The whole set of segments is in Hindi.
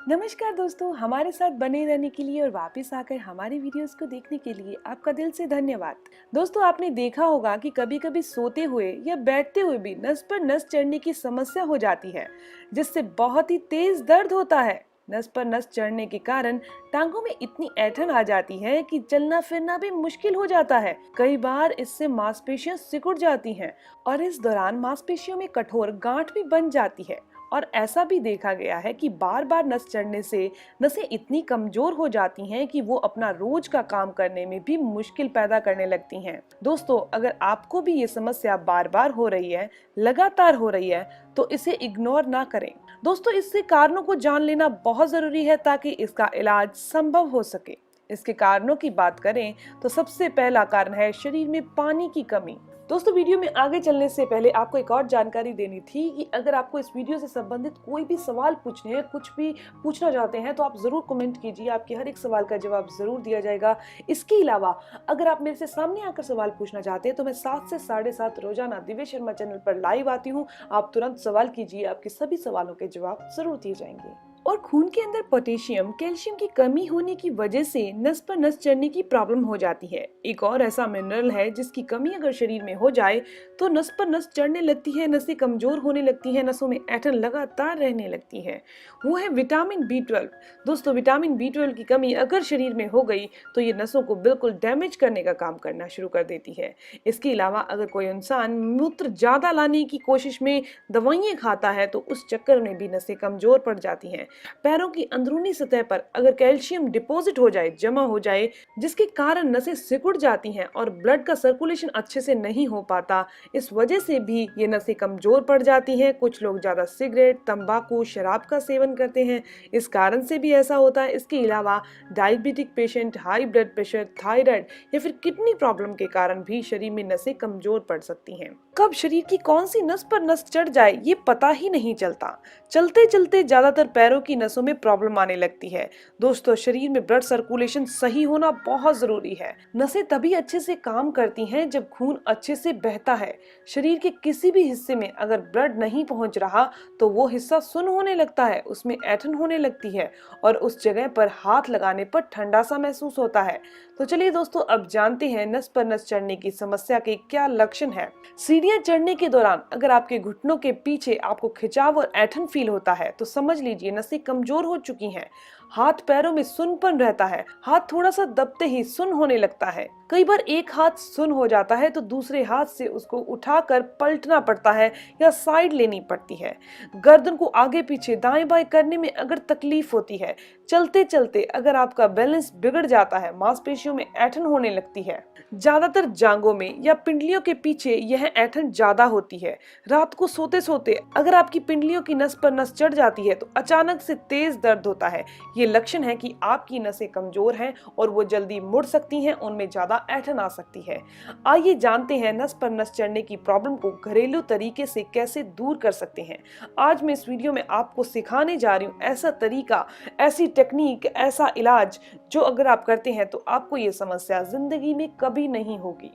नमस्कार दोस्तों, हमारे साथ बने रहने के लिए और वापस आकर हमारी वीडियोस को देखने के लिए आपका दिल से धन्यवाद। दोस्तों, आपने देखा होगा कि कभी-कभी सोते हुए या बैठते हुए भी नस पर नस चढ़ने की समस्या हो जाती है, जिससे बहुत ही तेज दर्द होता है। नस पर नस चढ़ने के कारण टांगों में इतनी ऐंठन आ जाती है कि चलना फिरना भी मुश्किल हो जाता है। कई बार इससे मांसपेशियां सिकुड़ जाती हैं और इस दौरान मांसपेशियों में कठोर गांठ भी बन जाती है। और ऐसा भी देखा गया है कि बार बार नस चढ़ने से नसें इतनी कमजोर हो जाती हैं कि वो अपना रोज का काम करने में भी मुश्किल पैदा करने लगती हैं। दोस्तों, अगर आपको भी ये समस्या बार बार हो रही है, लगातार हो रही है, तो इसे इग्नोर ना करें। दोस्तों, इससे कारणों को जान लेना बहुत जरूरी है ताकि इसका इलाज संभव हो सके। इसके कारणों की बात करें तो सबसे पहला कारण है शरीर में पानी की कमी। दोस्तों, वीडियो में आगे चलने से पहले आपको एक और जानकारी देनी थी कि अगर आपको इस वीडियो से संबंधित कोई भी सवाल पूछने हैं, कुछ भी पूछना चाहते हैं, तो आप जरूर कमेंट कीजिए। आपके हर एक सवाल का जवाब जरूर दिया जाएगा। इसके अलावा अगर आप मेरे से सामने आकर सवाल पूछना चाहते हैं तो मैं 7 से 7:30 रोजाना दिव्य शर्मा चैनल पर लाइव आती हूँ। आप तुरंत सवाल कीजिए, आपके सभी सवालों के जवाब जरूर दिए जाएंगे। और खून के अंदर पोटेशियम, कैल्शियम की कमी होने की वजह से नस पर नस चढ़ने की प्रॉब्लम हो जाती है। एक और ऐसा मिनरल है जिसकी कमी अगर शरीर में हो जाए तो नस पर नस चढ़ने लगती है, नसें कमजोर होने लगती हैं, नसों में ऐंठन लगातार रहने लगती है। वो है विटामिन बी 12। दोस्तों, विटामिन बी 12 की कमी अगर शरीर में हो गई तो ये नसों को बिल्कुल डैमेज करने का काम करना शुरू कर देती है। इसके अलावा अगर कोई इंसान मूत्र ज्यादा लाने की कोशिश में दवाइयां खाता है तो उस चक्कर में भी नसें कमजोर पड़ जाती हैं। पैरों की अंदरूनी सतह पर अगर कैल्शियम डिपॉजिट हो जाए, जमा हो जाए, जिसके कारण नसें सिकुड़ जाती हैं और ब्लड का सर्कुलेशन अच्छे से नहीं हो पाता, इस वजह से भी ये नसें कमजोर पड़ जाती हैं। कुछ लोग ज्यादा सिगरेट, तंबाकू, शराब का सेवन करते हैं, इस कारण से भी ऐसा होता है। इसके अलावा diabetic patient, high blood pressure, thyroid या फिर किडनी प्रॉब्लम के कारण भी शरीर में नसें कमजोर पड़ सकती हैं। कब शरीर की कौन सी नस पर नस चढ़ जाए ये पता ही नहीं चलता। चलते चलते ज्यादातर पैरों की नसों में प्रॉब्लम आने लगती है। दोस्तों, शरीर में ब्लड सर्कुलेशन सही होना बहुत जरूरी है। नसें तभी अच्छे से काम करती हैं जब खून अच्छे से बहता है। शरीर के किसी भी हिस्से में अगर ब्लड नहीं पहुंच रहा तो वो हिस्सा सुन्न होने लगता है, उसमें ऐंठन होने लगती है और उस जगह पर हाथ लगाने पर ठंडा सा महसूस होता है। तो चलिए दोस्तों, अब जानते हैं नस पर नस चढ़ने की समस्या के क्या लक्षण है। सीढ़ियां चढ़ने के दौरान अगर आपके घुटनों के पीछे आपको खिंचाव और ऐंठन फील होता है तो समझ लीजिए नसें कमजोर हो चुकी हैं। हाथ पैरों में सुन्नपन रहता है, हाथ थोड़ा सा दबते ही सुन्न होने लगता है। कई बार एक हाथ सुन्न हो जाता है तो दूसरे हाथ से उसको उठाकर पलटना पड़ता है या साइड लेनी पड़ती है। गर्दन को आगे पीछे दाएं बाएं करने में अगर तकलीफ होती है। चलते चलते अगर आपका बैलेंस बिगड़ जाता है, मांसपेशियों में ऐंठन होने लगती है। ज्यादातर जांघों में या पिंडलियों के पीछे यह ऐंठन ज्यादा होती है। रात को सोते सोते अगर आपकी पिंडलियों की नस पर नस चढ़ जाती है तो अचानक से तेज दर्द होता है। ये लक्षण है कि आपकी नसें कमजोर हैं और वो जल्दी मुड़ सकती हैं, उनमें ज्यादा ऐंठन आ सकती है। आइए जानते हैं नस पर नस चढ़ने की प्रॉब्लम को घरेलू तरीके से कैसे दूर कर सकते हैं। आज मैं इस वीडियो में आपको सिखाने जा रही हूँ ऐसा तरीका, ऐसी टेक्निक, ऐसा इलाज जो अगर आप करते हैं तो आपको ये समस्या जिंदगी में कभी नहीं होगी।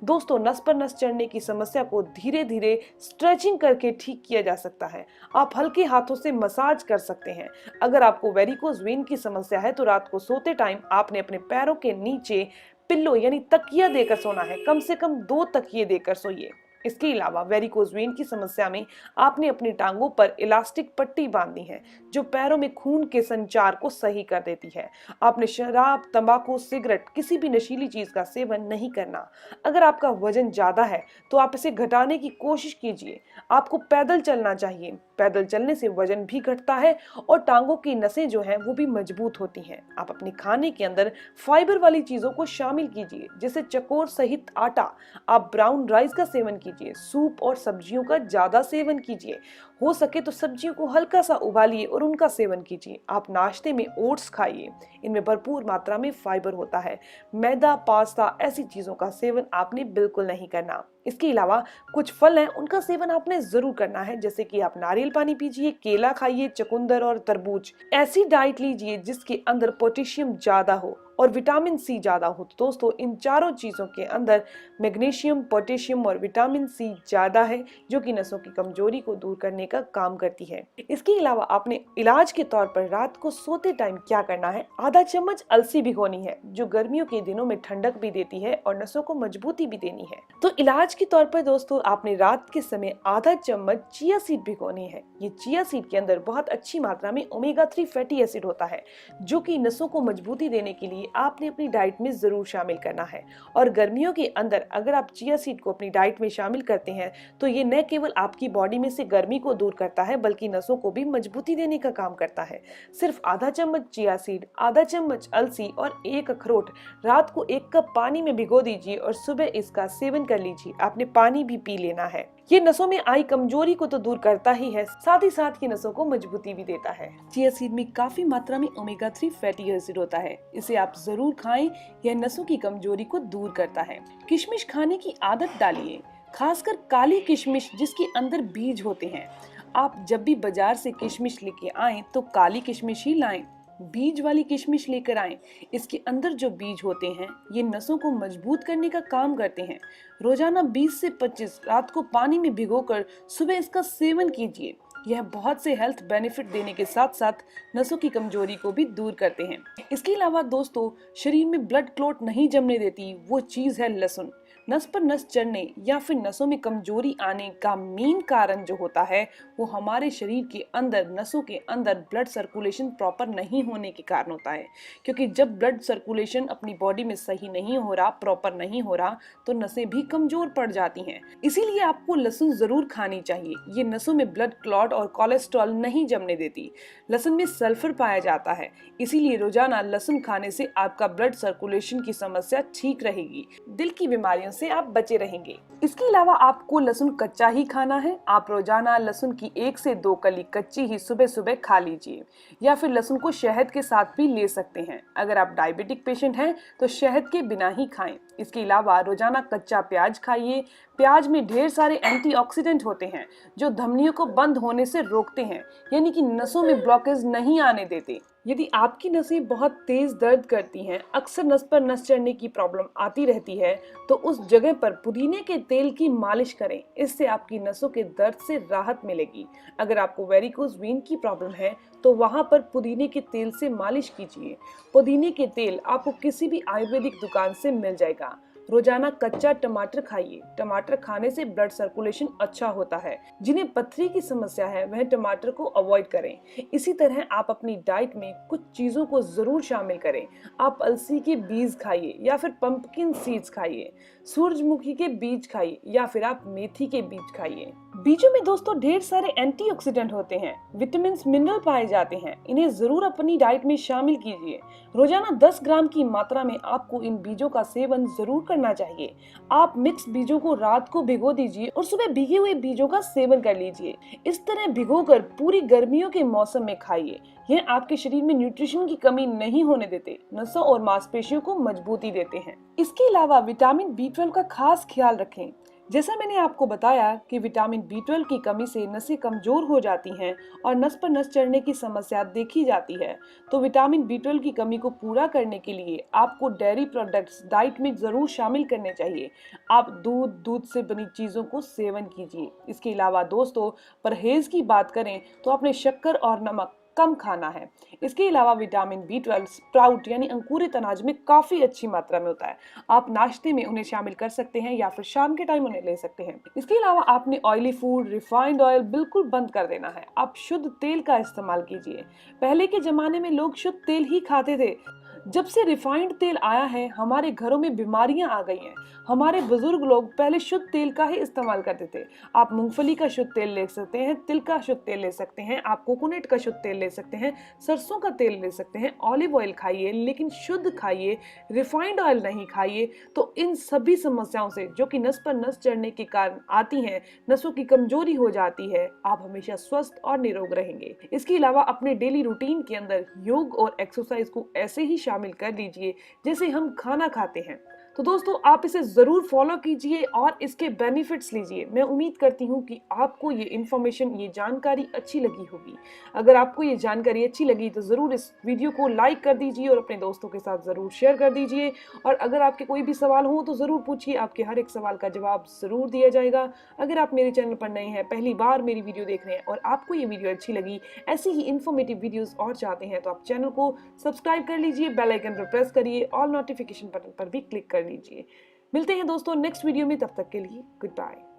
दोस्तों, नस पर नस चढ़ने की समस्या को धीरे धीरे स्ट्रेचिंग करके ठीक किया जा सकता है। आप हल्के हाथों से मसाज कर सकते हैं। अगर आपको वेरिकोज वेन की समस्या है तो रात को सोते टाइम आपने अपने पैरों के नीचे पिल्लो यानी तकिया देकर सोना है। कम से कम 2 तकिए देकर सोइए। इसके अलावा वेरिकोज वेन की समस्या में आपने अपनी टांगों पर इलास्टिक पट्टी बांधनी है जो पैरों में खून के संचार को सही कर देती है। आपने शराब, तंबाकू, सिगरेट, किसी भी नशीली चीज का सेवन नहीं करना। अगर आपका वजन ज्यादा है तो आप इसे घटाने की कोशिश कीजिए। आपको पैदल चलना चाहिए। पैदल चलने से वजन भी घटता है और टांगों की नसें जो हैं वो भी मजबूत होती हैं। आप अपने खाने के अंदर फाइबर वाली चीजों को शामिल कीजिए, जैसे चकोर सहित आटा। आप ब्राउन राइस का सेवन कीजिए। सूप और सब्जियों का ज्यादा सेवन कीजिए। हो सके तो सब्जियों को हल्का सा उबालिए और उनका सेवन कीजिए। आप नाश्ते में ओट्स खाइए, इनमें भरपूर मात्रा में फाइबर होता है। मैदा, पास्ता, ऐसी चीजों का सेवन आपने बिल्कुल नहीं करना। इसके अलावा कुछ फल हैं, उनका सेवन आपने जरूर करना है, जैसे कि आप नारियल पानी पीजिए, केला खाइए, चुकंदर और तरबूज। ऐसी डाइट लीजिए जिसके अंदर पोटेशियम ज्यादा हो और विटामिन सी ज्यादा हो। तो दोस्तों इन चारों चीजों के अंदर मैग्नीशियम, पोटेशियम और विटामिन सी ज्यादा है, जो कि नसों की कमजोरी को दूर करने का काम करती है। इसके अलावा आपने इलाज के तौर पर रात को सोते टाइम क्या करना है, आधा चम्मच अलसी भिगोनी है, जो गर्मियों के दिनों में ठंडक भी देती है और नसों को मजबूती भी देनी है। तो इलाज के तौर पर दोस्तों आपने रात के समय आधा चम्मच चिया सीड भिगोनी है। ये चिया सीड के अंदर बहुत अच्छी मात्रा में ओमेगा 3 फैटी एसिड होता है, जो कि नसों को मजबूती देने के लिए आपने अपनी डाइट में जरूर शामिल करना है। और गर्मियों के अंदर अगर आप चिया सीड को अपनी डाइट में शामिल करते हैं तो ये न केवल आपकी बॉडी में से गर्मी को दूर करता है, बल्कि नसों को भी मजबूती देने का काम करता है। सिर्फ आधा चम्मच चिया सीड, आधा चम्मच अलसी और एक अखरोट रात को 1 कप पानी में भिगो दीजिए और सुबह इसका सेवन कर लीजिए। आपने पानी भी पी लेना है। ये नसों में आई कमजोरी को तो दूर करता ही है, साथ ही साथ ये नसों को मजबूती भी देता है। चिया सीड में काफी मात्रा में ओमेगा 3 फैटी एसिड होता है, इसे आप जरूर खाएं, यह नसों की कमजोरी को दूर करता है। किशमिश खाने की आदत डालिए, खासकर काली किशमिश जिसके अंदर बीज होते हैं। आप जब भी बाजार से किशमिश लेके आएं तो काली किशमिश ही लाएं, बीज वाली किशमिश लेकर आएं। इसके अंदर जो बीज होते हैं ये नसों को मजबूत करने का काम करते हैं। रोजाना 20 से 25 रात को पानी में भिगोकर सुबह इसका सेवन कीजिए। यह बहुत से हेल्थ बेनिफिट देने के साथ साथ नसों की कमजोरी को भी दूर करते हैं। इसके अलावा दोस्तों शरीर में ब्लड क्लॉट नहीं जमने देती वो चीज है लहसुन। नस पर नस चढ़ने या फिर नसों में कमजोरी आने का मेन कारण जो होता है वो हमारे शरीर के अंदर, नसों के अंदर ब्लड सर्कुलेशन प्रॉपर नहीं होने के कारण होता है। क्योंकि जब ब्लड सर्कुलेशन अपनी बॉडी में सही नहीं हो रहा, प्रॉपर नहीं हो रहा, तो नसें भी कमजोर पड़ जाती हैं। इसीलिए आपको लहसुन जरूर खानी चाहिए। ये नसों में ब्लड क्लॉट और कोलेस्ट्रॉल नहीं जमने देती। लहसुन में सल्फर पाया जाता है, इसीलिए रोजाना लहसुन खाने से आपका ब्लड सर्कुलेशन की समस्या ठीक रहेगी, दिल की बीमारियों से आप बचे रहेंगे। इसके अलावा आपको लहसुन कच्चा ही खाना है। आप रोजाना लहसुन की 1 से 2 कली कच्ची ही सुबह सुबह खा लीजिए, या फिर लहसुन को शहद के साथ भी ले सकते हैं। अगर आप डायबिटिक पेशेंट हैं तो शहद के बिना ही खाएं। इसके अलावा रोजाना कच्चा प्याज खाइए। प्याज में ढेर सारे एंटीऑक्सीडेंट होते हैं जो धमनियों को बंद होने से रोकते हैं, यानी कि नसों में ब्लॉकेज नहीं आने देते। यदि आपकी नसें बहुत तेज दर्द करती हैं, अक्सर नस पर नस चढ़ने की प्रॉब्लम आती रहती है, तो उस जगह पर पुदीने के तेल की मालिश करें। इससे आपकी नसों के दर्द से राहत मिलेगी। अगर आपको वेरिकोज वेन की प्रॉब्लम है तो वहां पर पुदीने के तेल से मालिश कीजिए। पुदीने के तेल आपको किसी भी आयुर्वेदिक दुकान से मिल जाएगा। रोजाना कच्चा टमाटर खाइए। टमाटर खाने से ब्लड सर्कुलेशन अच्छा होता है। जिन्हें पथरी की समस्या है वह टमाटर को अवॉइड करें। इसी तरह आप अपनी डाइट में कुछ चीजों को जरूर शामिल करें। आप अलसी के बीज खाइए या फिर पंपकिन सीड्स खाइए, सूरजमुखी के बीज खाइए या फिर आप मेथी के बीज खाइए। बीजों में दोस्तों ढेर सारे एंटीऑक्सीडेंट होते हैं, विटामिन मिनरल पाए जाते हैं। इन्हें जरूर अपनी डाइट में शामिल कीजिए। रोजाना 10 ग्राम की मात्रा में आपको इन बीजों का सेवन जरूर करना चाहिए। आप मिक्स बीजों को रात को भिगो दीजिए और सुबह भीगे हुए बीजों का सेवन कर लीजिए। इस तरह भिगोकर पूरी गर्मियों के मौसम में खाइए। यह आपके शरीर में न्यूट्रिशन की कमी नहीं होने देते, नसों और मांसपेशियों को मजबूती देते हैं। इसके अलावा विटामिन B12 का खास ख्याल रखें। जैसा मैंने आपको बताया कि विटामिन B12 की कमी से नसें कमजोर हो जाती हैं और नस पर नस चढ़ने की समस्या देखी जाती है, तो विटामिन B12 की कमी को पूरा करने के लिए आपको डेयरी प्रोडक्ट्स डाइट में जरूर शामिल करने चाहिए। आप दूध से बनी चीजों को सेवन कीजिए। इसके अलावा दोस्तों परहेज की बात करें तो आपने शक्कर और नमक कम खाना है। इसके अलावा विटामिन B12 स्प्राउट यानी अंकुरित अनाज में काफी अच्छी मात्रा में होता है। आप नाश्ते में उन्हें शामिल कर सकते हैं या फिर शाम के टाइम उन्हें ले सकते हैं। इसके अलावा आपने ऑयली फूड, रिफाइंड ऑयल बिल्कुल बंद कर देना है। आप शुद्ध तेल का इस्तेमाल कीजिए। पहले के जमाने में लोग शुद्ध तेल ही खाते थे। जब से रिफाइंड तेल आया है हमारे घरों में बीमारियां आ गई हैं। हमारे बुजुर्ग लोग पहले शुद्ध तेल का ही इस्तेमाल करते थे। आप मूंगफली का शुद्ध तेल ले सकते हैं, तिल का शुद्ध तेल ले सकते हैं, आप कोकोनट का शुद्ध तेल ले सकते हैं, सरसों का तेल ले सकते हैं। ऑलिव ऑयल खाइए, लेकिन शुद्ध खाइए, रिफाइंड ऑयल नहीं खाइए। तो इन सभी समस्याओं से जो कि नस पर नस चढ़ने के कारण आती हैं, नसों की कमजोरी हो जाती है, आप हमेशा स्वस्थ और निरोग रहेंगे। इसके अलावा अपने डेली रूटीन के अंदर योग और एक्सरसाइज को ऐसे ही शामिल कर लीजिए जैसे हम खाना खाते हैं। तो तो दोस्तों आप इसे ज़रूर फॉलो कीजिए और इसके बेनिफिट्स लीजिए। मैं उम्मीद करती हूँ कि आपको ये इन्फॉर्मेशन, ये जानकारी अच्छी लगी होगी। अगर आपको ये जानकारी अच्छी लगी तो ज़रूर इस वीडियो को लाइक कर दीजिए और अपने दोस्तों के साथ ज़रूर शेयर कर दीजिए। और अगर आपके कोई भी सवाल हो तो ज़रूर पूछिए, आपके हर एक सवाल का जवाब ज़रूर दिया जाएगा। अगर आप मेरे चैनल पर नए हैं, पहली बार मेरी वीडियो देख रहे हैं और आपको ये वीडियो अच्छी लगी, ऐसी ही इन्फॉर्मेटिव वीडियोस और चाहते हैं, तो आप चैनल को सब्सक्राइब कर लीजिए, बेल आइकन पर प्रेस करिए, ऑल नोटिफिकेशन बटन पर भी क्लिक कर लीजिए। मिलते हैं दोस्तों नेक्स्ट वीडियो में, तब तक के लिए गुड बाय।